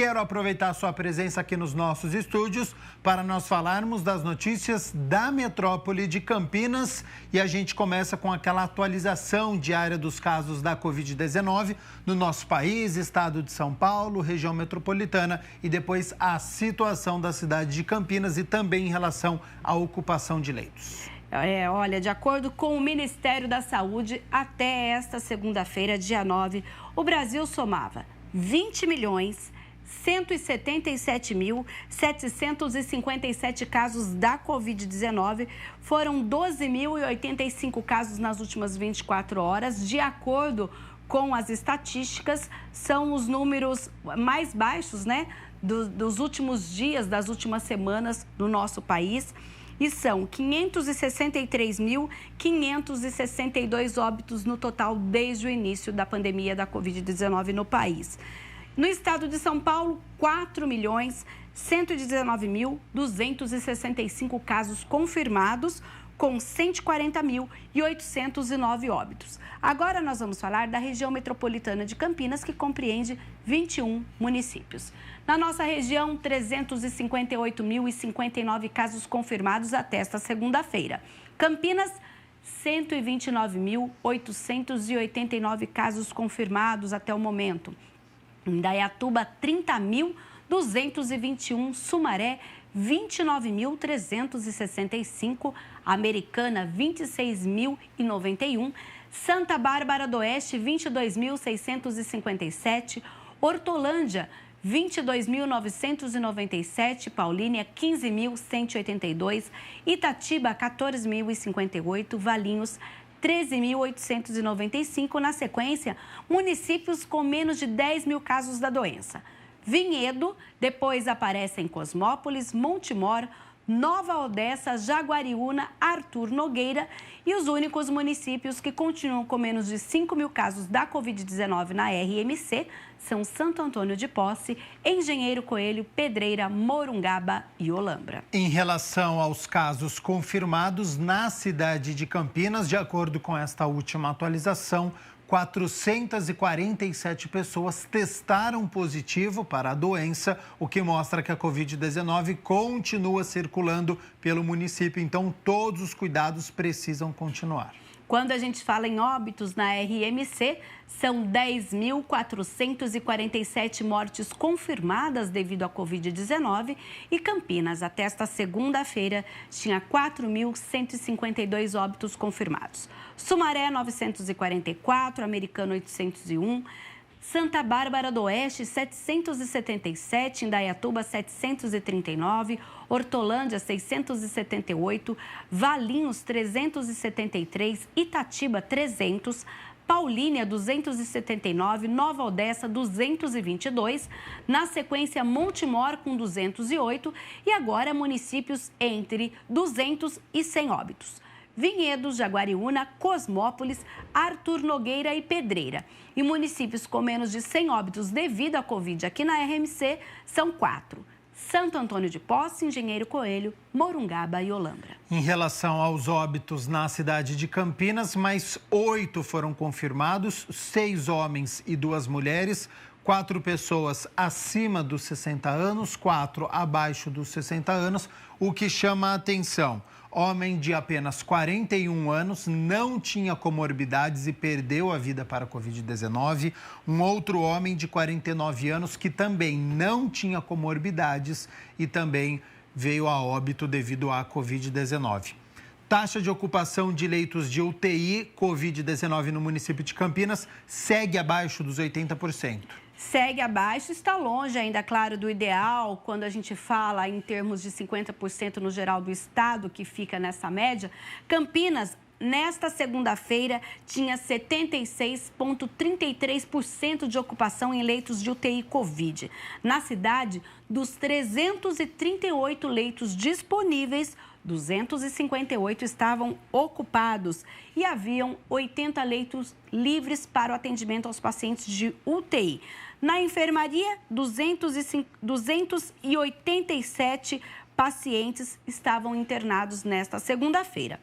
quero aproveitar a sua presença aqui nos nossos estúdios para nós falarmos das notícias da metrópole de Campinas. E a gente começa com aquela atualização diária dos casos da Covid-19 no nosso país, estado de São Paulo, região metropolitana, e depois a situação da cidade de Campinas e também em relação à ocupação de leitos. Olha, de acordo com o Ministério da Saúde, até esta segunda-feira, dia 9, o Brasil somava 20.177.757 casos da Covid-19. Foram 12.085 casos nas últimas 24 horas. De acordo com as estatísticas, são os números mais baixos, né, dos últimos dias, das últimas semanas no nosso país. E são 563.562 óbitos no total desde o início da pandemia da Covid-19 no país. No estado de São Paulo, 4.119.265 casos confirmados, com 140.809 óbitos. Agora nós vamos falar da região metropolitana de Campinas, que compreende 21 municípios. Na nossa região, 358.059 casos confirmados até esta segunda-feira. Campinas, 129.889 casos confirmados até o momento. Indaiatuba, 30.221, Sumaré, 29.365, Americana, 26.091, Santa Bárbara do Oeste, 22.657, Hortolândia, 22.997, Paulínia, 15.182, Itatiba, 14.058, Valinhos, 13.895. Na sequência, municípios com menos de 10 mil casos da doença. Vinhedo, depois aparecem Cosmópolis, Montemor, Nova Odessa, Jaguariúna, Arthur Nogueira e os únicos municípios que continuam com menos de 5 mil casos da Covid-19 na RMC são Santo Antônio de Posse, Engenheiro Coelho, Pedreira, Morungaba e Olambra. Em relação aos casos confirmados na cidade de Campinas, de acordo com esta última atualização, 447 pessoas testaram positivo para a doença, o que mostra que a Covid-19 continua circulando pelo município. Então, todos os cuidados precisam continuar. Quando a gente fala em óbitos na RMC, são 10.447 mortes confirmadas devido à Covid-19 e Campinas, até esta segunda-feira, tinha 4.152 óbitos confirmados. Sumaré, 944, Americana, 801, Santa Bárbara do Oeste, 777, Indaiatuba, 739, Hortolândia, 678, Valinhos, 373, Itatiba, 300, Paulínia, 279, Nova Odessa, 222, na sequência Montemor com 208 e agora municípios entre 200 e 100 óbitos. Vinhedos, Jaguariúna, Cosmópolis, Arthur Nogueira e Pedreira. E municípios com menos de 100 óbitos devido à Covid aqui na RMC são 4. Santo Antônio de Posse, Engenheiro Coelho, Morungaba e Olambra. Em relação aos óbitos na cidade de Campinas, mais 8 foram confirmados, 6 homens e 2 mulheres, 4 pessoas acima dos 60 anos, 4 abaixo dos 60 anos, o que chama a atenção. Homem de apenas 41 anos, não tinha comorbidades e perdeu a vida para a Covid-19. Um outro homem de 49 anos que também não tinha comorbidades e também veio a óbito devido à Covid-19. Taxa de ocupação de leitos de UTI Covid-19 no município de Campinas segue abaixo dos 80%. Segue abaixo, está longe ainda, claro, do ideal, quando a gente fala em termos de 50% no geral do estado, que fica nessa média. Campinas, nesta segunda-feira, tinha 76,33% de ocupação em leitos de UTI Covid. Na cidade, dos 338 leitos disponíveis, 258 estavam ocupados e haviam 80 leitos livres para o atendimento aos pacientes de UTI. Na enfermaria, 287 pacientes estavam internados nesta segunda-feira.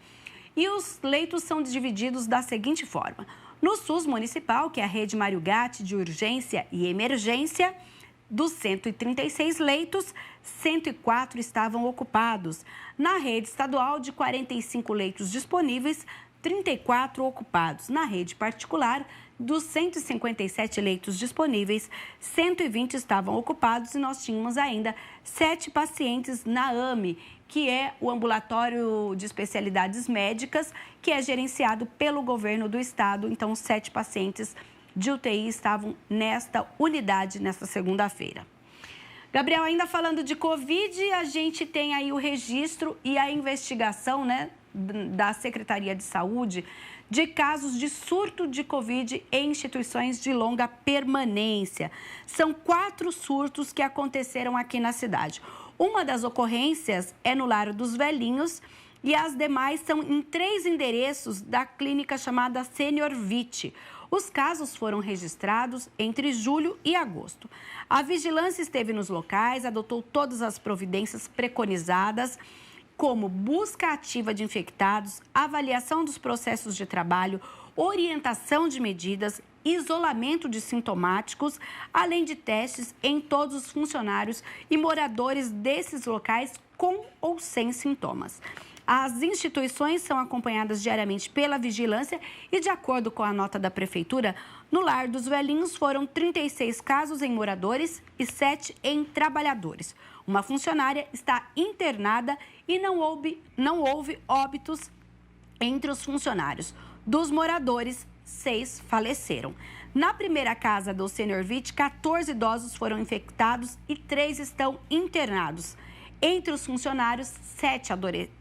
E os leitos são divididos da seguinte forma. No SUS municipal, que é a rede Mário Gatti de urgência e emergência, Dos 136 leitos, 104 estavam ocupados. Na rede estadual, de 45 leitos disponíveis, 34 ocupados. Na rede particular, dos 157 leitos disponíveis, 120 estavam ocupados e nós tínhamos ainda 7 pacientes na AME, que é o Ambulatório de Especialidades Médicas, que é gerenciado pelo governo do estado. Então, 7 pacientes de UTI estavam nesta unidade nesta segunda-feira. Gabriel, ainda falando de Covid, a gente tem aí o registro e a investigação, da Secretaria de Saúde de casos de surto de Covid em instituições de longa permanência. São 4 surtos que aconteceram aqui na cidade. Uma das ocorrências é no Lar dos Velhinhos e as demais são em 3 endereços da clínica chamada Senior Vit. Os casos foram registrados entre julho e agosto. A vigilância esteve nos locais, adotou todas as providências preconizadas, como busca ativa de infectados, avaliação dos processos de trabalho, orientação de medidas, isolamento de sintomáticos, além de testes em todos os funcionários e moradores desses locais com ou sem sintomas. As instituições são acompanhadas diariamente pela vigilância e, de acordo com a nota da Prefeitura, no Lar dos Velhinhos foram 36 casos em moradores e 7 em trabalhadores. Uma funcionária está internada e não houve óbitos entre os funcionários. Dos moradores, 6 faleceram. Na primeira casa do Senior Vit, 14 idosos foram infectados e 3 estão internados. Entre os funcionários, 7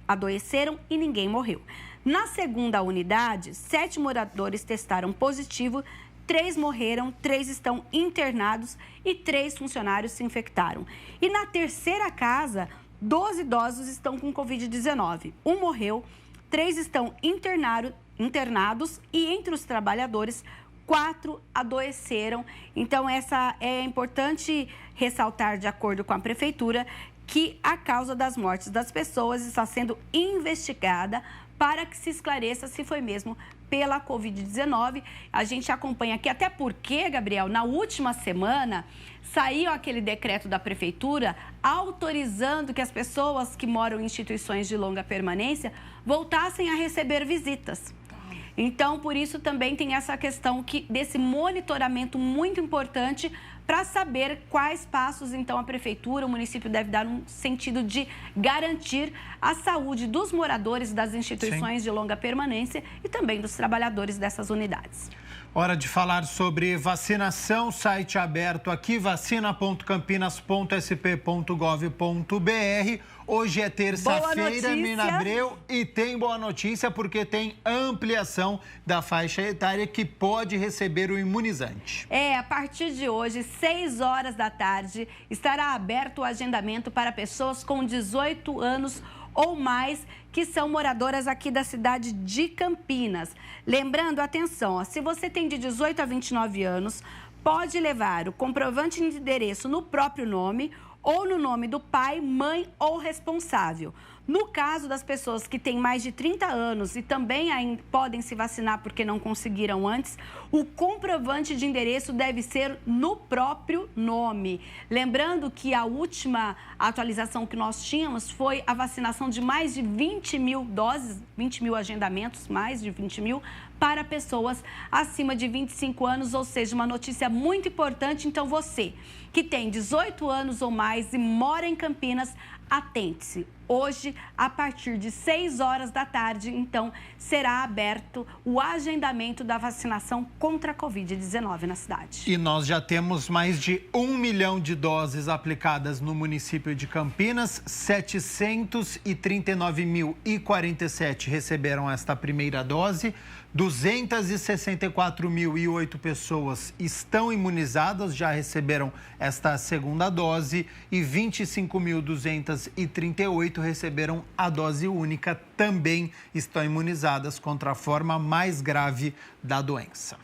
adoeceram e ninguém morreu. Na segunda unidade, 7 moradores testaram positivo, 3 morreram, 3 estão internados e 3 funcionários se infectaram. E na terceira casa, 12 idosos estão com Covid-19. 1 morreu, 3 estão internados e entre os trabalhadores, 4 adoeceram. Então, essa é importante ressaltar, de acordo com a Prefeitura, que a causa das mortes das pessoas está sendo investigada para que se esclareça se foi mesmo pela Covid-19. A gente acompanha aqui, até porque, Gabriel, na última semana saiu aquele decreto da Prefeitura autorizando que as pessoas que moram em instituições de longa permanência voltassem a receber visitas. Então, por isso também tem essa questão desse monitoramento muito importante para saber quais passos, então, a Prefeitura, o município deve dar no sentido de garantir a saúde dos moradores das instituições de longa permanência e também dos trabalhadores dessas unidades. Hora de falar sobre vacinação, site aberto aqui, vacina.campinas.sp.gov.br. Hoje é terça-feira, Nina Abreu, e tem boa notícia porque tem ampliação da faixa etária que pode receber o imunizante. A partir de hoje, 6 horas da tarde, estará aberto o agendamento para pessoas com 18 anos ou mais que são moradoras aqui da cidade de Campinas. Lembrando, atenção, se você tem de 18 a 29 anos, pode levar o comprovante de endereço no próprio nome ou no nome do pai, mãe ou responsável. No caso das pessoas que têm mais de 30 anos e também podem se vacinar porque não conseguiram antes, o comprovante de endereço deve ser no próprio nome. Lembrando que a última atualização que nós tínhamos foi a vacinação de mais de 20 mil doses, 20 mil agendamentos, mais de 20 mil, para pessoas acima de 25 anos, ou seja, uma notícia muito importante. Então, você que tem 18 anos ou mais e mora em Campinas, atente-se. Hoje, a partir de 6 horas da tarde, então, será aberto o agendamento da vacinação contra a Covid-19 na cidade. E nós já temos mais de 1 milhão de doses aplicadas no município de Campinas. 739.047 receberam esta primeira dose. 264.008 pessoas estão imunizadas, já receberam esta segunda dose e 25.238 receberam a dose única, também estão imunizadas contra a forma mais grave da doença.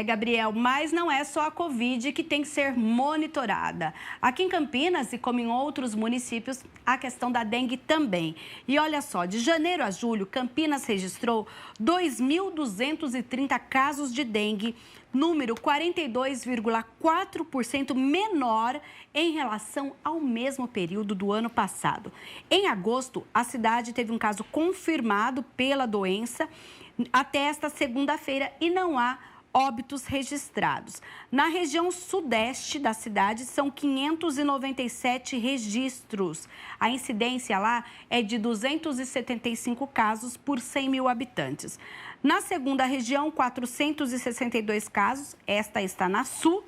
Gabriel, mas não é só a Covid que tem que ser monitorada. Aqui em Campinas e como em outros municípios, a questão da dengue também. E olha só, de janeiro a julho, Campinas registrou 2.230 casos de dengue, número 42,4% menor em relação ao mesmo período do ano passado. Em agosto, a cidade teve um caso confirmado pela doença até esta segunda-feira e não há óbitos registrados. Na região sudeste da cidade, são 597 registros. A incidência lá é de 275 casos por 100 mil habitantes. Na segunda região, 462 casos, esta está na sul.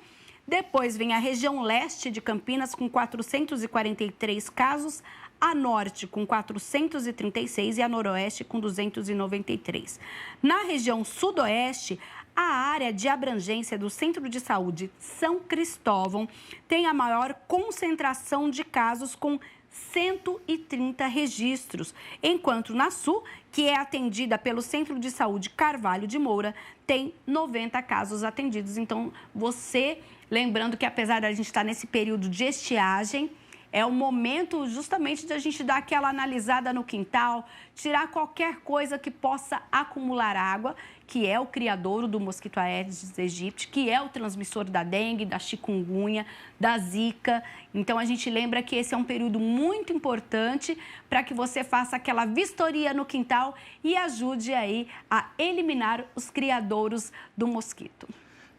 Depois vem a região leste de Campinas, com 443 casos, a norte com 436 e a noroeste com 293. Na região sudoeste, a área de abrangência do Centro de Saúde São Cristóvão tem a maior concentração de casos, com 130 registros, enquanto na Sul, que é atendida pelo Centro de Saúde Carvalho de Moura, tem 90 casos atendidos. Então, lembrando que apesar da gente estar nesse período de estiagem, é o momento justamente de a gente dar aquela analisada no quintal, tirar qualquer coisa que possa acumular água, que é o criadouro do mosquito Aedes aegypti, que é o transmissor da dengue, da chikungunya, da zika. Então, a gente lembra que esse é um período muito importante para que você faça aquela vistoria no quintal e ajude aí a eliminar os criadouros do mosquito.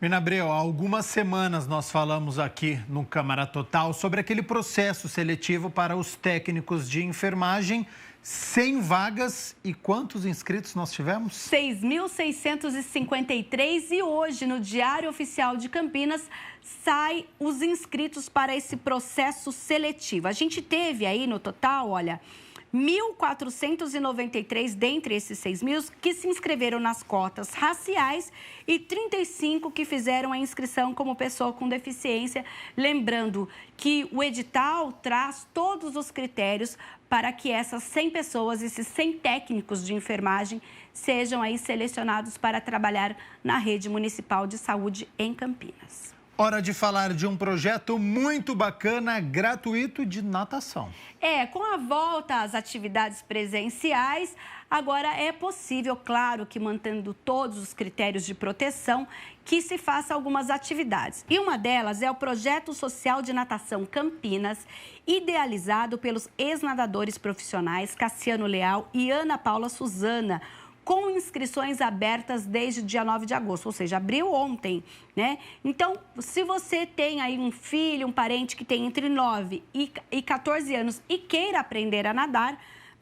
Mirna Abreu, há algumas semanas nós falamos aqui no Câmara Total sobre aquele processo seletivo para os técnicos de enfermagem. 100 vagas e quantos inscritos nós tivemos? 6.653 e hoje no Diário Oficial de Campinas sai os inscritos para esse processo seletivo. A gente teve aí no total, olha, 1.493 dentre esses 6.000 que se inscreveram nas cotas raciais e 35 que fizeram a inscrição como pessoa com deficiência. Lembrando que o edital traz todos os critérios para que essas 100 pessoas, esses 100 técnicos de enfermagem, sejam aí selecionados para trabalhar na rede municipal de saúde em Campinas. Hora de falar de um projeto muito bacana, gratuito, de natação. Com a volta às atividades presenciais, agora é possível, claro que mantendo todos os critérios de proteção, que se faça algumas atividades. E uma delas é o Projeto Social de Natação Campinas, idealizado pelos ex-nadadores profissionais Cassiano Leal e Ana Paula Suzana, com inscrições abertas desde o dia 9 de agosto, ou seja, abriu ontem, né? Então, se você tem aí um filho, um parente que tem entre 9 e 14 anos e queira aprender a nadar,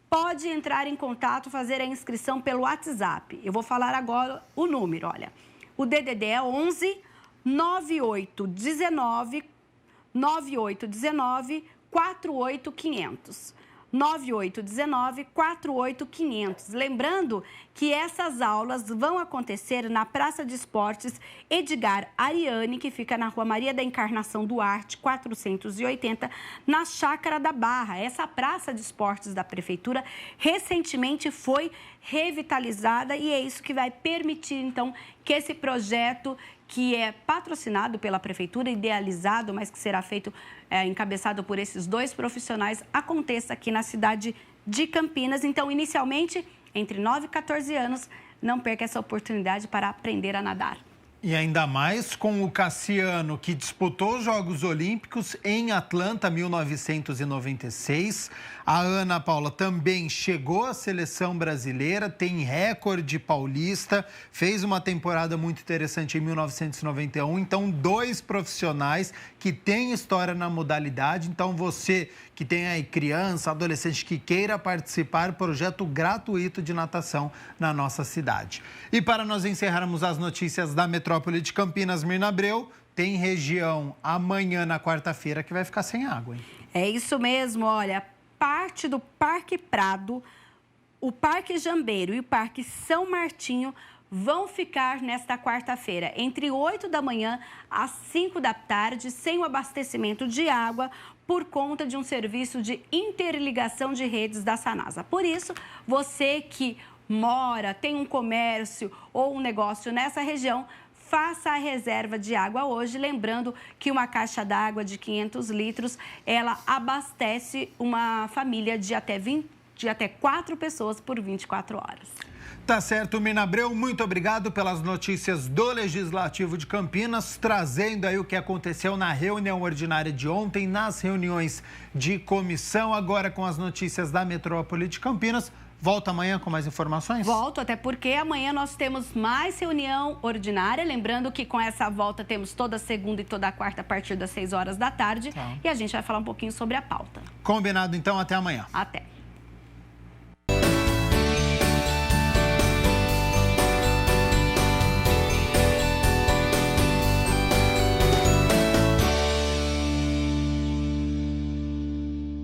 pode entrar em contato, fazer a inscrição pelo WhatsApp. Eu vou falar agora o número, olha. O DDD é 11 9819 48500. 9819-48500. Lembrando que essas aulas vão acontecer na Praça de Esportes Edgar Ariane, que fica na Rua Maria da Encarnação Duarte, 480, na Chácara da Barra. Essa Praça de Esportes da Prefeitura recentemente foi revitalizada e é isso que vai permitir, então, que esse projeto, que é patrocinado pela Prefeitura, idealizado, mas que será feito, encabeçado por esses dois profissionais, aconteça aqui na cidade de Campinas. Então, inicialmente, entre 9 e 14 anos, não perca essa oportunidade para aprender a nadar. E ainda mais com o Cassiano, que disputou os Jogos Olímpicos em Atlanta, 1996. A Ana Paula também chegou à seleção brasileira, tem recorde paulista, fez uma temporada muito interessante em 1991. Então, dois profissionais que têm história na modalidade. Então, você que tem aí criança, adolescente que queira participar, projeto gratuito de natação na nossa cidade. E para nós encerrarmos as notícias da metrópole de Campinas, Mirna Abreu, tem região amanhã, na quarta-feira, que vai ficar sem água, hein? É isso mesmo, olha, parte do Parque Prado, o Parque Jambeiro e o Parque São Martinho vão ficar nesta quarta-feira, entre 8 da manhã às 5 da tarde, sem o abastecimento de água, por conta de um serviço de interligação de redes da Sanasa. Por isso, você que mora, tem um comércio ou um negócio nessa região, faça a reserva de água hoje, lembrando que uma caixa d'água de 500 litros, ela abastece uma família de até 4 pessoas por 24 horas. Tá certo, Mina Abreu, muito obrigado pelas notícias do Legislativo de Campinas, trazendo aí o que aconteceu na reunião ordinária de ontem, nas reuniões de comissão, agora com as notícias da Metrópole de Campinas. Volta amanhã com mais informações? Volto, até porque amanhã nós temos mais reunião ordinária. Lembrando que com essa volta temos toda segunda e toda quarta a partir das 6 horas da tarde. E a gente vai falar um pouquinho sobre a pauta. Combinado, então. Até amanhã. Até.